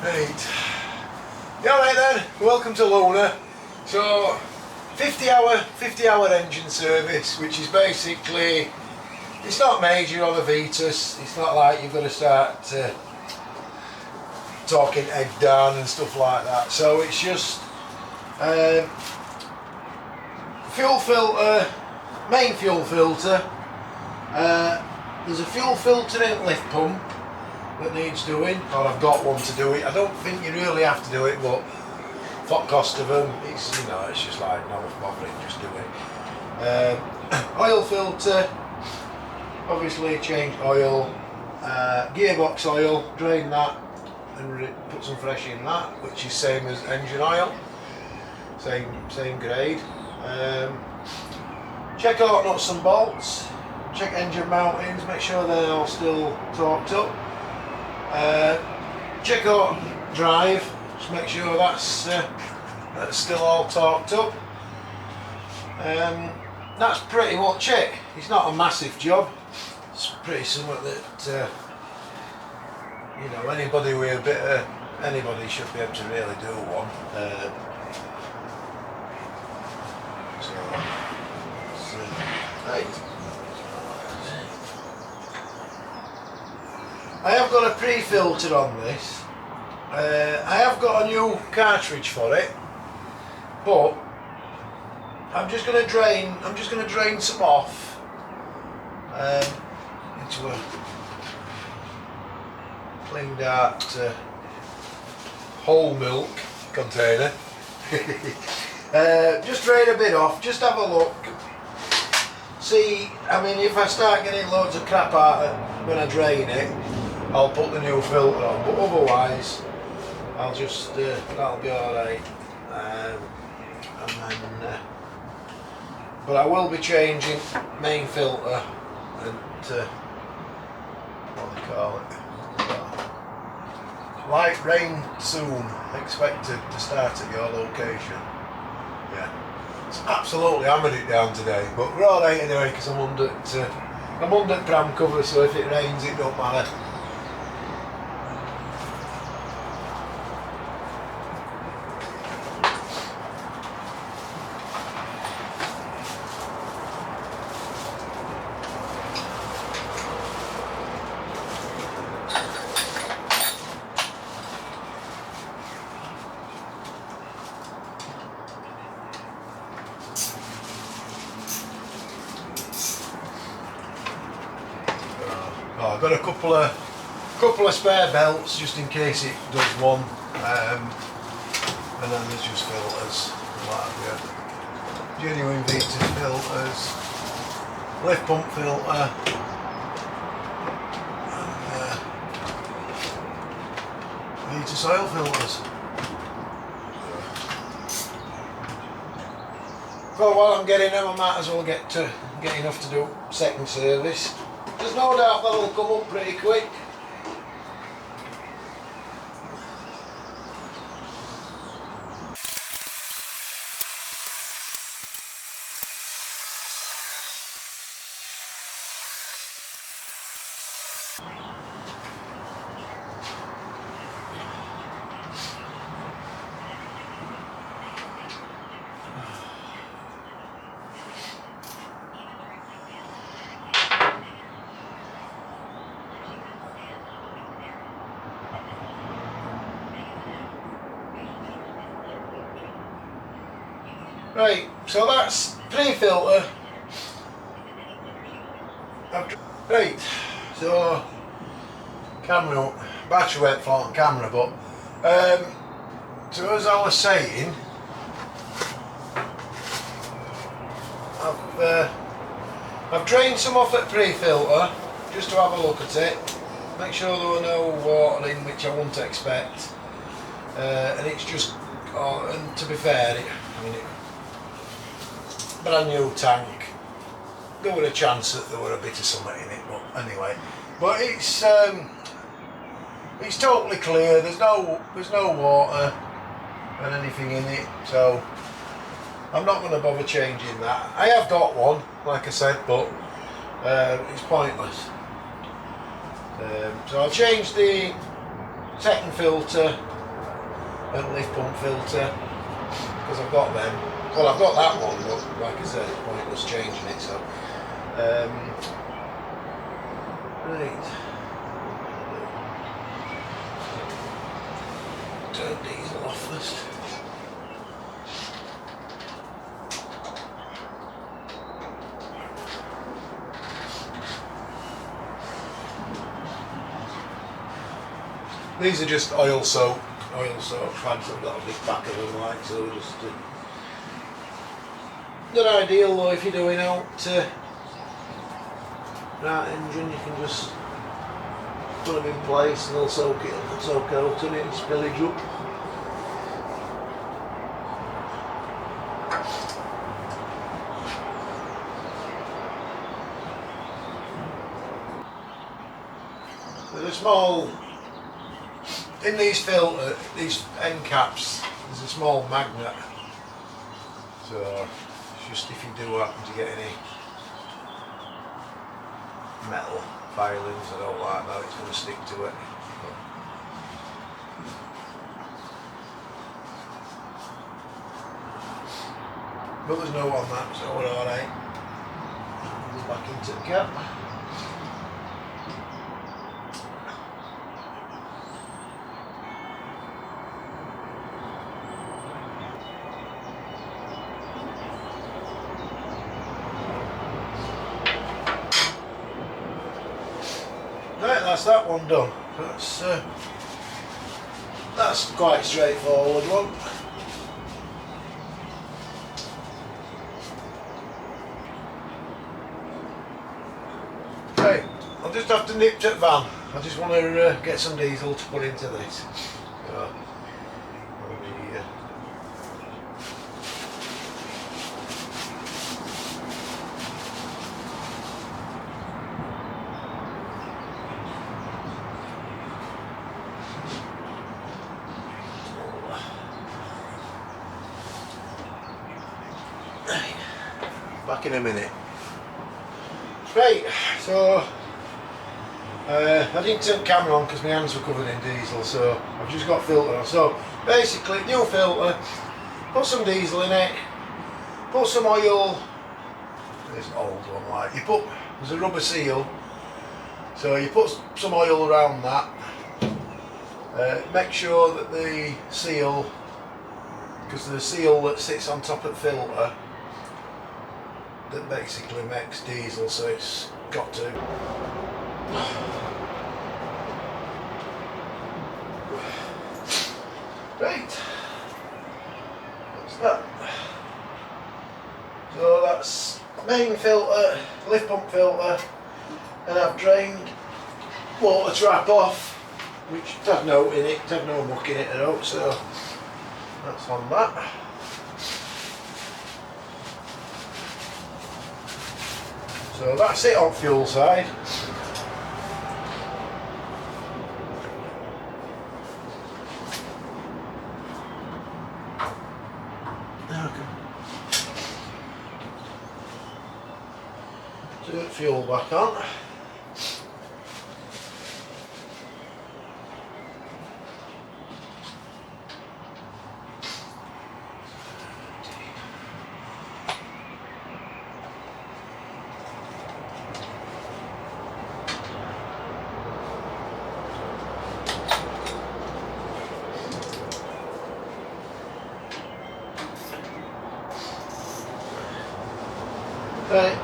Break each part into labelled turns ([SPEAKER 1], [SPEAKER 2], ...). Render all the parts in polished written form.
[SPEAKER 1] Right. Yeah, right then. Welcome to Lunar. So, 50 hour engine service, which is basically, it's not major on a Vetus. It's not like you've got to start talking egg down and stuff like that. So it's just fuel filter, main fuel filter. There's a fuel filter in lift pump that needs doing, or I've got one to do it. I don't think you really have to do it, but for cost of them, it's, you know, it's just like not bothering, just do it. Oil filter, obviously change oil. Gearbox oil, drain that and put some fresh in that, which is same as engine oil, same grade. Check out nuts and bolts, check engine mountings, make sure they're all still torqued up. Check out drive, just make sure that's still all torqued up. That's pretty much it. It's not a massive job. It's pretty something that you know, anybody with a bit of, anybody should be able to really do one. Right. I have got a pre-filter on this. I have got a new cartridge for it, but I'm just going to drain some off into a cleaned out whole milk container. Just drain a bit off, just have a look. See, I mean, if I start getting loads of crap out when I drain it, I'll put the new filter on, but otherwise I'll just, that'll be alright. And then, but I will be changing main filter and what do they call it? Light rain soon, expected to start at your location. Yeah, it's absolutely hammered it down today, but we're alright anyway because I'm under pram cover, so if it rains it don't matter. I've got a couple of spare belts just in case it does one, and then there's just filters, like genuine Vetus filters, lift pump filter, and Vetus oil filters. So while I'm getting them, I might as well get enough to do second service. There's no doubt that'll come up pretty quick. Right, so that's pre-filter. Right, so camera, battery went flat on camera, but so as I was saying, I've drained some off at pre-filter just to have a look at it, make sure there were no water in, which I wouldn't expect, and it's just, and to be fair, I mean, brand new tank, there were a chance that there were a bit of something in it, but anyway, but it's totally clear. There's no water and anything in it, so I'm not going to bother changing that. I have got one, like I said, but it's pointless. So I'll change the second filter and lift pump filter, because I've got them. Well, I've got that one, but like I said, it's pointless changing it. So, right. Turn diesel off first. These are just oil soak pads. I've got a big pack of them, like, so just not ideal though if you're doing out that engine. You can just put them in place and they'll soak out and it'll spillage up. There's a small, in these filter, these end caps, there's a small magnet, so it's just if you do happen to get any metal filings, I don't like that, it's going to stick to it. But there's no on that, so we're alright. Back into the cap. Right, that's that one done. That's quite a straightforward one. Right, I'll just have to nip to the van. I just want to get some diesel to put into this. Back in a minute. Right, so I didn't turn the camera on because my hands were covered in diesel, so I've just got filter on. So basically, new filter, put some diesel in it, put some oil. There's an old one, like there's a rubber seal, so you put some oil around that. Make sure that the seal, because the seal that sits on top of the filter, that basically makes diesel, so it's got to. Right, that's that. So that's main filter, lift pump filter, and I've drained water trap off, which had no in it, had no muck in it at all, so that's on that. So that's it on fuel side. Turn fuel back on. Right.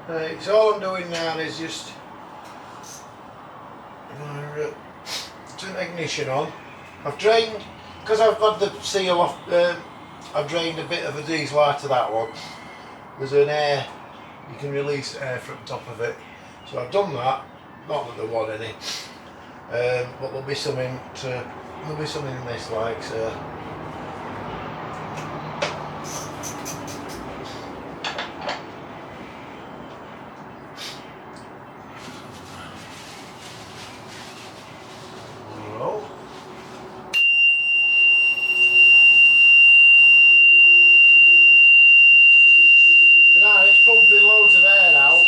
[SPEAKER 1] Right, so all I'm doing now is just turn the ignition on. I've drained, because I've had the seal off, I've drained a bit of the diesel out of that one. There's an air, you can release air from top of it. So I've done that, not that there was any. but there'll be some in this, like so. Now it's pumping loads of air out.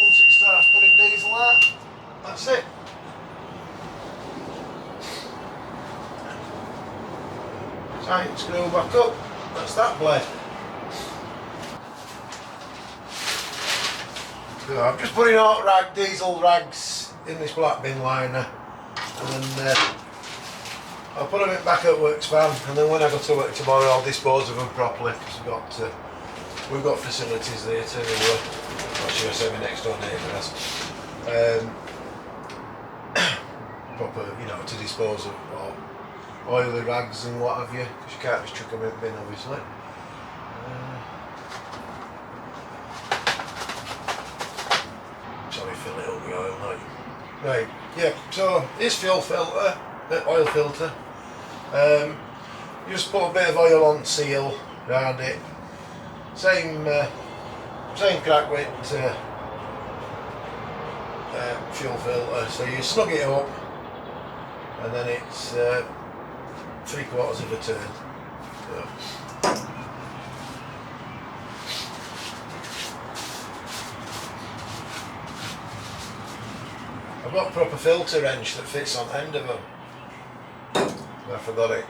[SPEAKER 1] Once it starts putting diesel out, that's it. Tighten screw back up, that's that blade. So I'm just putting out diesel rags in this black bin liner, and then I'll put them back at works van, and then when I go to work tomorrow I'll dispose of them properly, because we've got facilities there too. Not sure I say my next door neighbour has. Proper, you know, to dispose of oily rags and what have you, because you can't just chuck them in the bin, obviously. Sorry, fill it up with oil now. Right, yeah, so this fuel filter, oil filter, just put a bit of oil on seal around it. Same crack width fuel filter, so you snug it up and then it's 3/4 of a turn. So. I've got a proper filter wrench that fits on the end of them. I forgot it.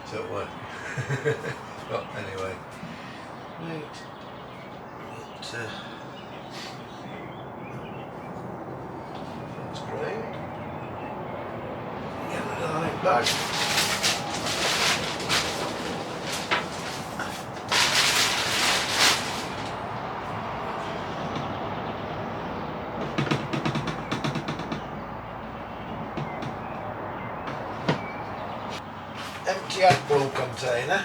[SPEAKER 1] So it worked. But anyway. Right. That's great. Get rid of that bag. Empty AdBlue container.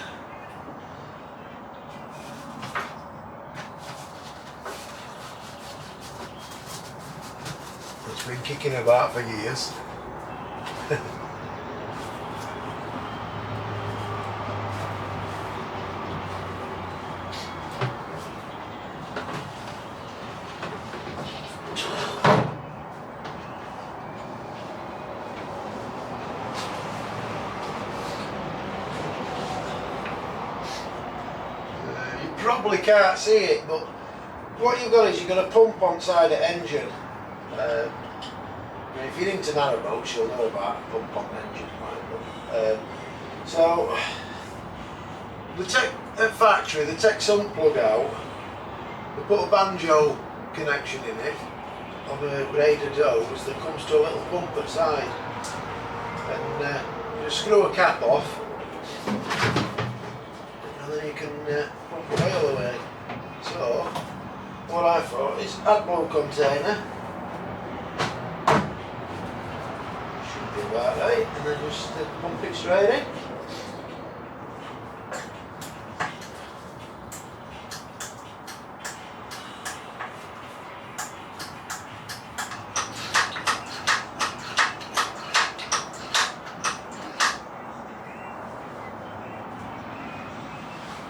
[SPEAKER 1] It's been kicking about for years. Probably can't see it, but what you've got is you've got a pump on side of engine. If you're into narrowboats, you'll know about a pump on engine. So at factory they take some plug out, they put a banjo connection in it on a braided hose that comes to a little pump at side, and you just screw a cap off, and then you can pump the oil away. So what I thought is AdBlue container, should be about right, and then just pump it straight in.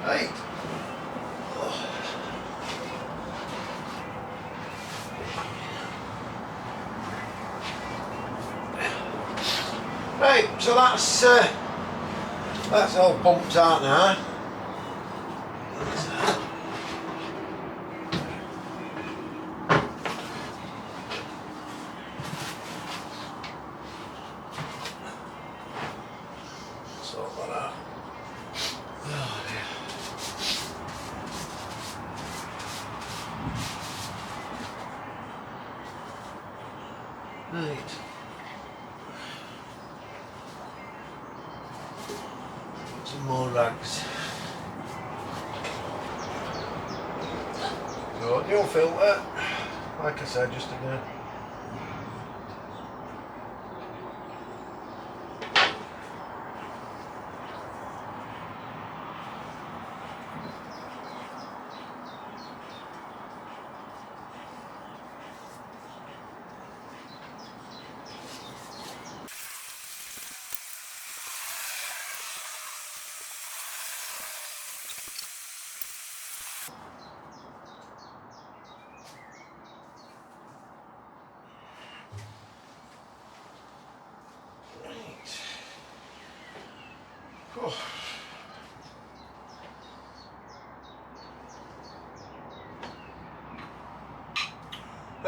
[SPEAKER 1] Right. Right, so that's all pumped out now. Sort that out. Oh dear. Right. Some more rags. So new filter, like I said just again.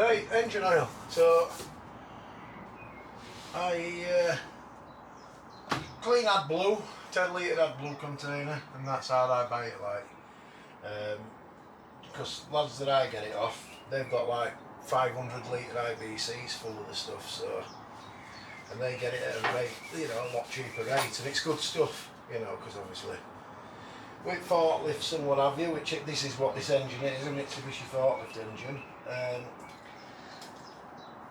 [SPEAKER 1] Right, engine oil. So I clean AdBlue, 10 litre AdBlue container, and that's how I buy it like. Because lads that I get it off, they've got like 500 litre IBCs full of the stuff, so, and they get it at a rate, you know, a lot cheaper rate, and it's good stuff, you know, because obviously with forklifts and what have you, which this is what this engine is, a Mitsubishi forklift engine,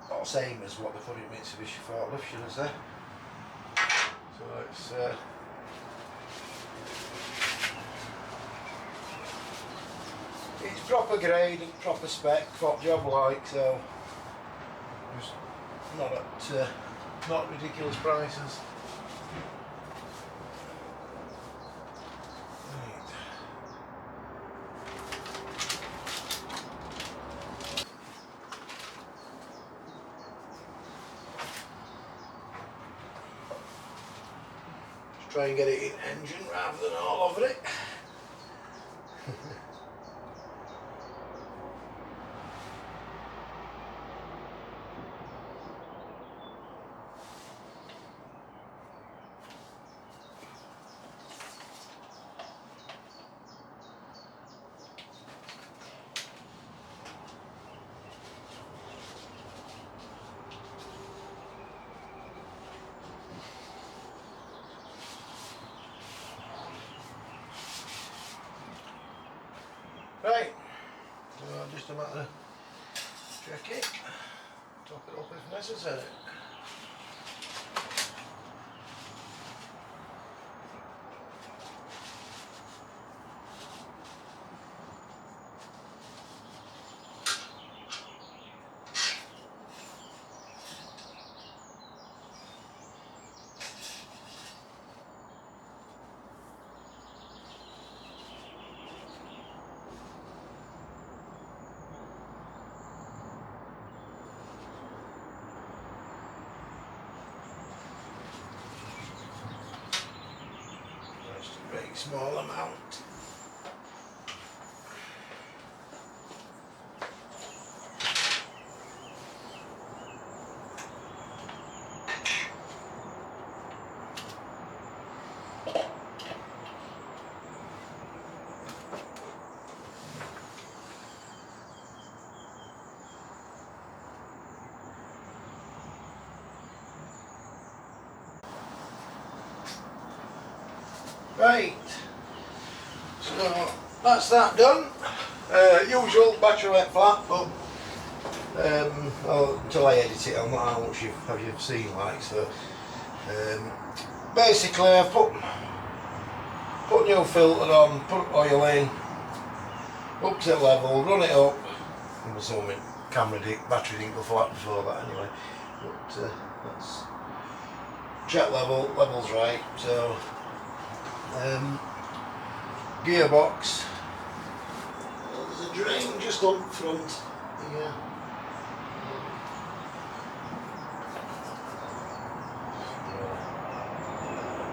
[SPEAKER 1] or same as what they put in Mitsubishi forklift, should I say. So it's proper grade and proper spec for job like, so just not at not ridiculous prices. Right. Just try and get it in engine rather than all over it. Right, so just a matter of check it, top it up if necessary. Just a very small amount. Right, so that's that done. Usual battery wet flat, but well, until I edit it, I'm not how much you've seen like. So basically, I've put new filter on, put oil in, up to level, run it up. I'm assuming battery didn't go flat before that anyway. But that's check level's right. So. Gearbox. There's a drain just on front here.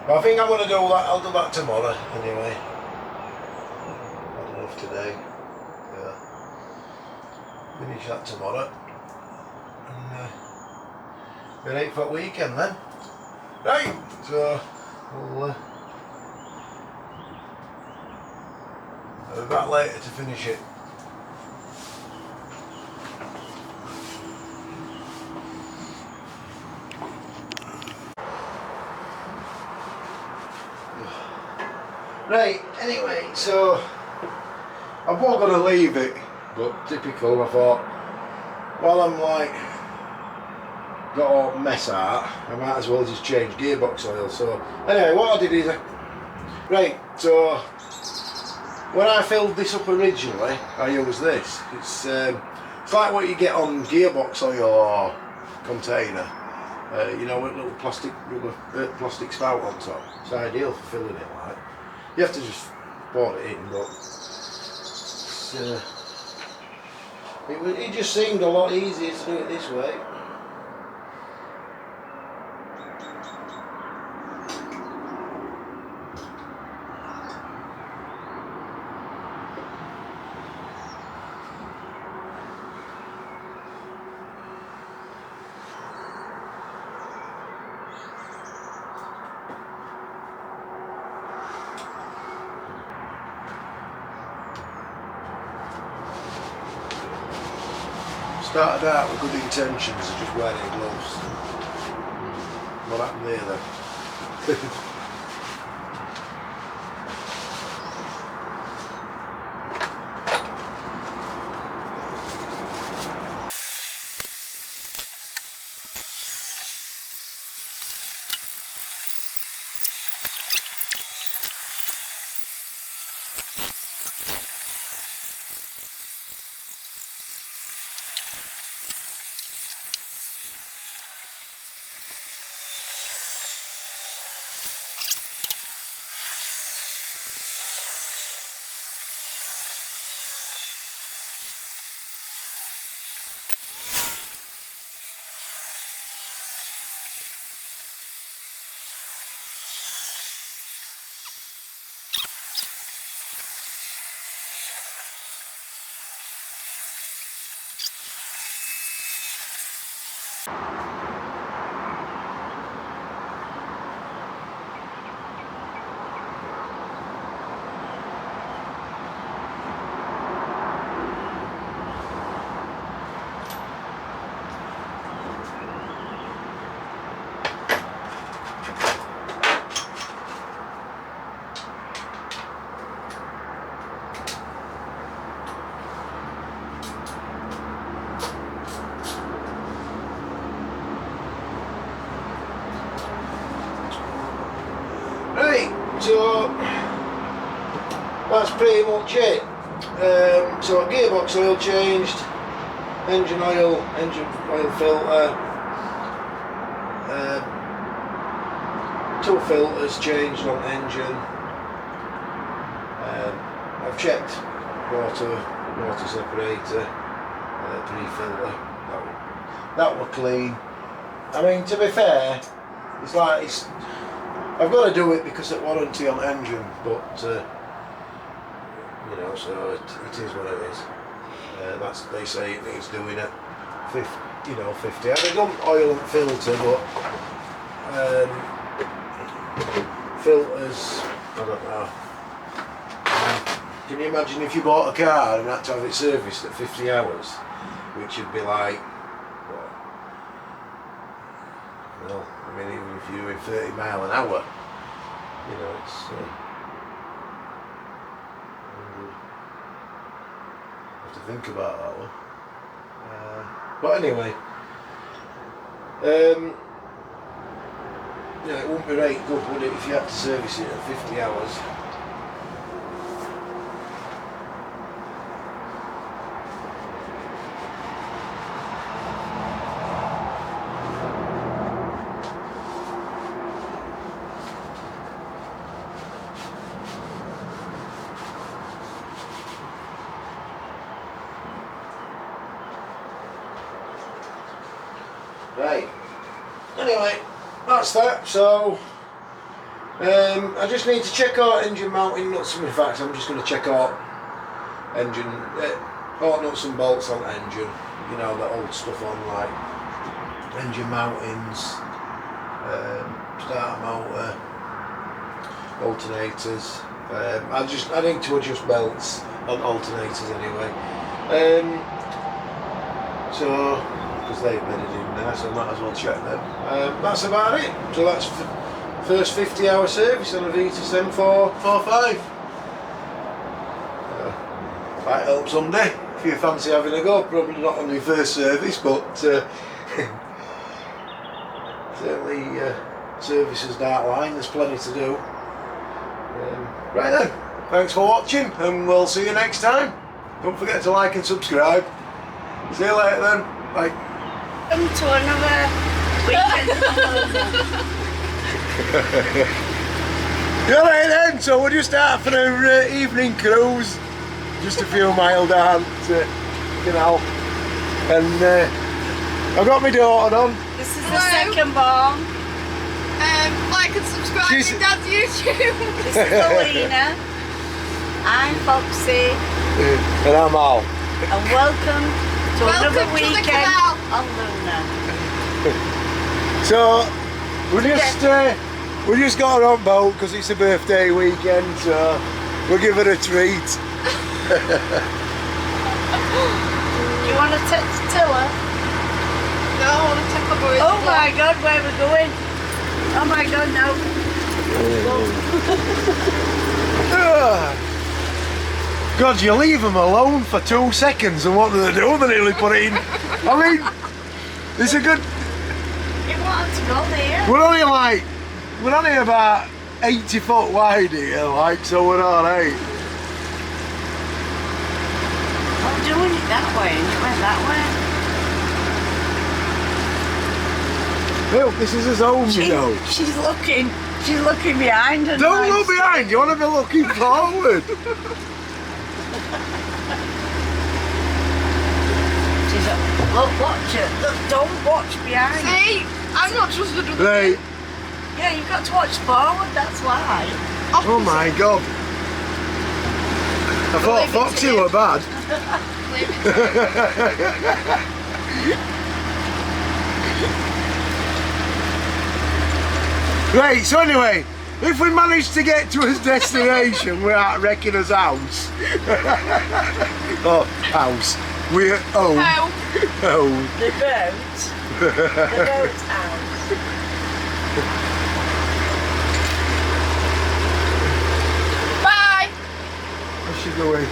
[SPEAKER 1] But I think I'm going to do that. I'll do that tomorrow anyway. Not enough today. Yeah. Finish that tomorrow. And we're ready for the weekend then. Right. So we'll. I'll be back later to finish it. Right, anyway, so I was going to leave it, but typical, I thought, while I'm like got all mess out, I might as well just change gearbox oil. So anyway, what I did is right, so when I filled this up originally, I used this. It's like what you get on gearbox oil or container, you know, with a little plastic spout on top. It's ideal for filling it like. You have to just pour it in, but it just seemed a lot easier to do it this way. Started out with good intentions of just wearing gloves. What happened there then? So that's pretty much it. So gearbox oil changed, engine oil filter, 2 filters changed on the engine. I've checked water separator, 3 filter. That were clean. I mean, to be fair, I've got to do it because of warranty on the engine, but you know, so it is what it is. That's, they say it needs doing at 50, you know, 50. I've done oil and filter, but filters, I don't know. Can you imagine if you bought a car and had to have it serviced at 50 hours, which would be like, what? Well, I mean, even if you're doing 30 mile an hour, you know, it's have to think about that one. But anyway, yeah, it wouldn't be right good, would it, if you had to service it at 50 hours? Right, anyway, that's that. So I just need to check out engine mounting nuts. In fact, I'm just going to check out engine nuts and bolts on the engine, you know, the old stuff on, like engine mountings, starter motor, alternators. I need to adjust belts on alternators anyway, so because they've bedded in there, so I might as well check them. That's about it. So that's the first 50-hour service on a Vetus M4.45. Might help someday if you fancy having a go. Probably not on your first service, but certainly services Dark Line, there's plenty to do. Right then, thanks for watching, and we'll see you next time. Don't forget to like and subscribe. See you later then. Bye.
[SPEAKER 2] Welcome to another weekend.
[SPEAKER 1] You're right then, so we're just out for our evening cruise, just a few miles down to Canal, and I've got my daughter on.
[SPEAKER 2] This is the second born.
[SPEAKER 3] Like and subscribe to Dad's YouTube.
[SPEAKER 2] This is Alina. I'm Foxy.
[SPEAKER 1] And I'm Al.
[SPEAKER 2] And welcome to another weekend on Lunar.
[SPEAKER 1] So we just got her on boat because it's a birthday weekend, so we'll give her a treat.
[SPEAKER 2] Do you want to take the tiller?
[SPEAKER 3] No, I want to take over it.
[SPEAKER 2] Oh my God, where are we going? Oh my God, no.
[SPEAKER 1] God, you leave them alone for 2 seconds and what do they do? They nearly put it in. I mean, it's a good...
[SPEAKER 2] You want to go there?
[SPEAKER 1] We're only about 80 foot wide here, like, so we're alright.
[SPEAKER 2] I'm doing it that way and it went that way.
[SPEAKER 1] Look, this is his home, you know.
[SPEAKER 2] She's looking behind her.
[SPEAKER 1] Don't look behind, you want to be looking forward.
[SPEAKER 2] She's look, watch it. Look, don't watch behind.
[SPEAKER 3] See, I'm not trusted with
[SPEAKER 1] Right.
[SPEAKER 3] it.
[SPEAKER 2] Yeah, you've got to watch forward, that's why.
[SPEAKER 1] Oh my God. I thought Foxy were bad. Right, so anyway, if we manage to get to his destination without wrecking his house. Oh, house. We're home.
[SPEAKER 3] How?
[SPEAKER 1] Home.
[SPEAKER 2] The boat. The boat's out.
[SPEAKER 3] Bye.
[SPEAKER 1] Where's she going?